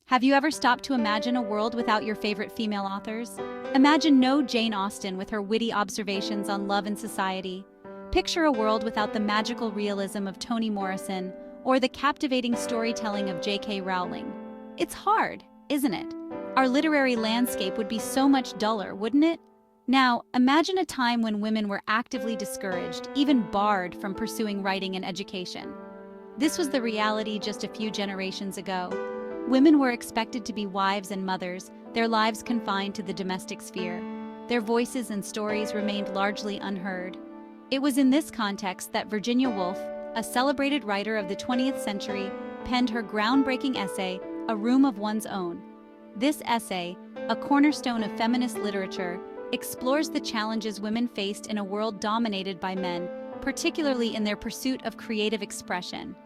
Have you ever stopped to imagine a world without your favorite female authors? Imagine no Jane Austen with her witty observations on love and society. Picture a world without the magical realism of Toni Morrison or the captivating storytelling of J.K. Rowling. It's hard, isn't it? Our literary landscape would be so much duller, wouldn't it? Now, imagine a time when women were actively discouraged, even barred from pursuing writing and education. This was the reality just a few generations ago. Women were expected to be wives and mothers, their lives confined to the domestic sphere. Their voices and stories remained largely unheard. It was in this context that Virginia Woolf, a celebrated writer of the 20th century, penned her groundbreaking essay, A Room of One's Own. This essay, a cornerstone of feminist literature, explores the challenges women faced in a world dominated by men, particularly in their pursuit of creative expression.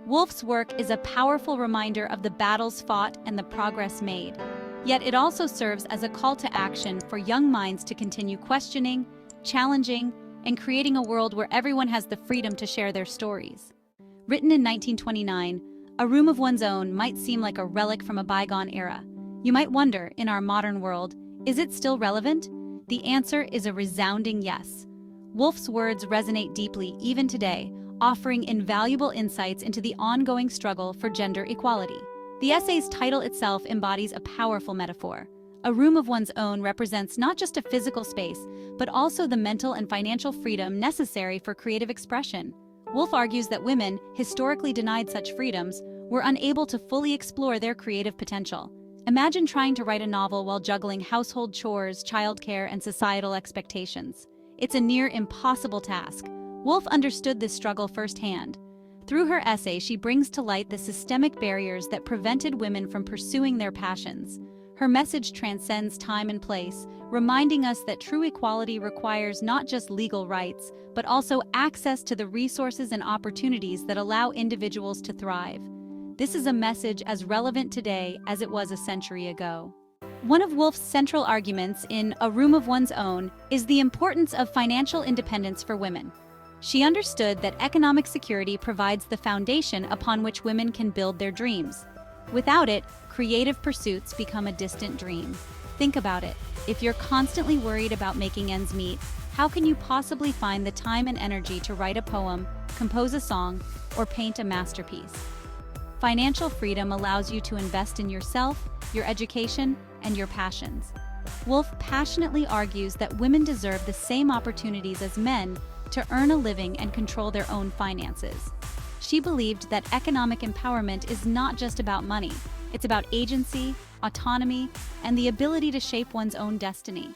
Woolf's work is a powerful reminder of the battles fought and the progress made, yet it also serves as a call to action for young minds to continue questioning, challenging, and creating a world where everyone has the freedom to share their stories. Written in 1929, A Room of One's Own might seem like a relic from a bygone era. You might wonder, in our modern world, is it still relevant? The answer is a resounding yes. Woolf's words resonate deeply even today, offering invaluable insights into the ongoing struggle for gender equality. The essay's title itself embodies a powerful metaphor. A room of one's own represents not just a physical space, but also the mental and financial freedom necessary for creative expression. Woolf argues that women, historically denied such freedoms, were unable to fully explore their creative potential. Imagine trying to write a novel while juggling household chores, childcare, and societal expectations. It's a near impossible task. Woolf understood this struggle firsthand. Through her essay, she brings to light the systemic barriers that prevented women from pursuing their passions. Her message transcends time and place, reminding us that true equality requires not just legal rights, but also access to the resources and opportunities that allow individuals to thrive. This is a message as relevant today as it was a century ago. One of Woolf's central arguments in A Room of One's Own is the importance of financial independence for women. She understood that economic security provides the foundation upon which women can build their dreams. Without it, creative pursuits become a distant dream. Think about it. If you're constantly worried about making ends meet, how can you possibly find the time and energy to write a poem, compose a song, or paint a masterpiece? Financial freedom allows you to invest in yourself, your education, and your passions. Woolf passionately argues that women deserve the same opportunities as men to earn a living and control their own finances. She believed that economic empowerment is not just about money, it's about agency, autonomy, and the ability to shape one's own destiny.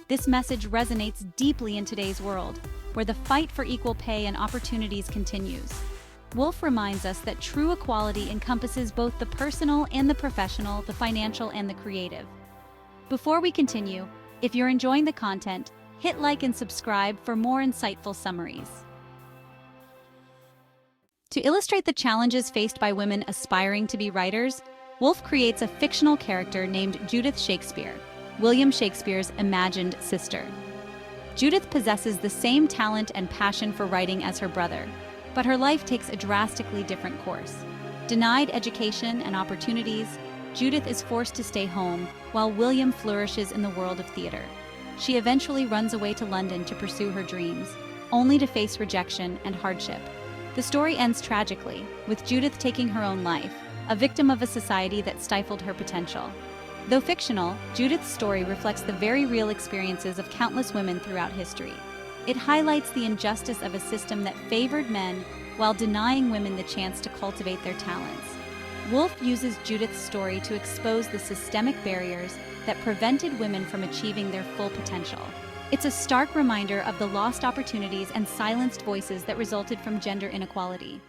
This message resonates deeply in today's world, where the fight for equal pay and opportunities continues. Woolf reminds us that true equality encompasses both the personal and the professional, the financial and the creative. Before we continue, if you're enjoying the content, hit like and subscribe for more insightful summaries. To illustrate the challenges faced by women aspiring to be writers, Woolf creates a fictional character named Judith Shakespeare, William Shakespeare's imagined sister. Judith possesses the same talent and passion for writing as her brother, but her life takes a drastically different course. Denied education and opportunities, Judith is forced to stay home while William flourishes in the world of theater. She eventually runs away to London to pursue her dreams, only to face rejection and hardship. The story ends tragically, with Judith taking her own life, a victim of a society that stifled her potential. Though fictional, Judith's story reflects the very real experiences of countless women throughout history. It highlights the injustice of a system that favored men while denying women the chance to cultivate their talents. Woolf uses Judith's story to expose the systemic barriers that prevented women from achieving their full potential. It's a stark reminder of the lost opportunities and silenced voices that resulted from gender inequality.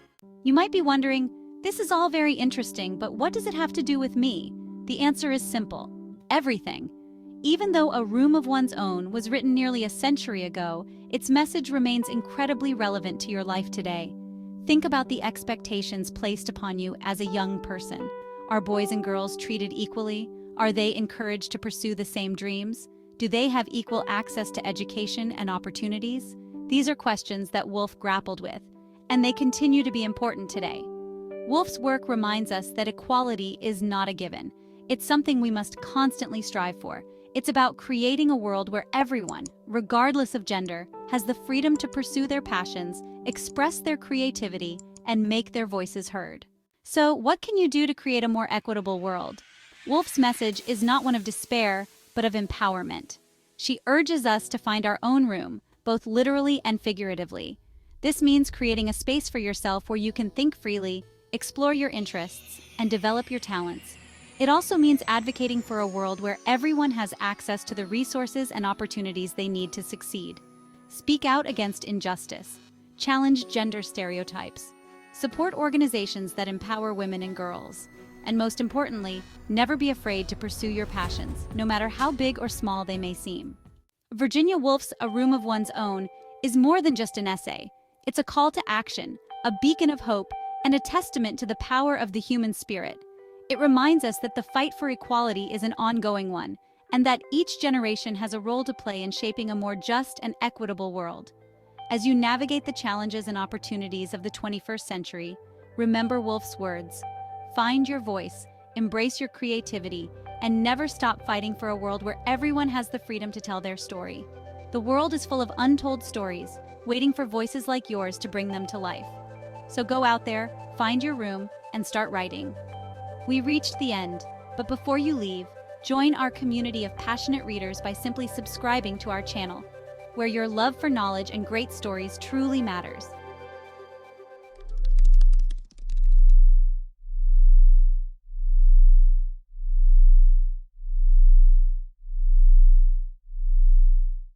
You might be wondering, this is all very interesting, but what does it have to do with me? The answer is simple: everything. Even though A Room of One's Own was written nearly a century ago, its message remains incredibly relevant to your life today. Think about the expectations placed upon you as a young person. Are boys and girls treated equally? Are they encouraged to pursue the same dreams? Do they have equal access to education and opportunities? These are questions that Woolf grappled with, and they continue to be important today. Woolf's work reminds us that equality is not a given. It's something we must constantly strive for. It's about creating a world where everyone, regardless of gender, has the freedom to pursue their passions, express their creativity, and make their voices heard. So, what can you do to create a more equitable world? Woolf's message is not one of despair, but of empowerment. She urges us to find our own room, both literally and figuratively. This means creating a space for yourself where you can think freely, explore your interests, and develop your talents. It also means advocating for a world where everyone has access to the resources and opportunities they need to succeed. Speak out against injustice. Challenge gender stereotypes. Support organizations that empower women and girls. And most importantly, never be afraid to pursue your passions, no matter how big or small they may seem. Virginia Woolf's A Room of One's Own is more than just an essay. It's a call to action, a beacon of hope, and a testament to the power of the human spirit. It reminds us that the fight for equality is an ongoing one, and that each generation has a role to play in shaping a more just and equitable world. As you navigate the challenges and opportunities of the 21st century, remember Woolf's words: find your voice, embrace your creativity, and never stop fighting for a world where everyone has the freedom to tell their story. The world is full of untold stories, waiting for voices like yours to bring them to life. So go out there, find your room, and start writing. We reached the end, but before you leave, join our community of passionate readers by simply subscribing to our channel, where your love for knowledge and great stories truly matters.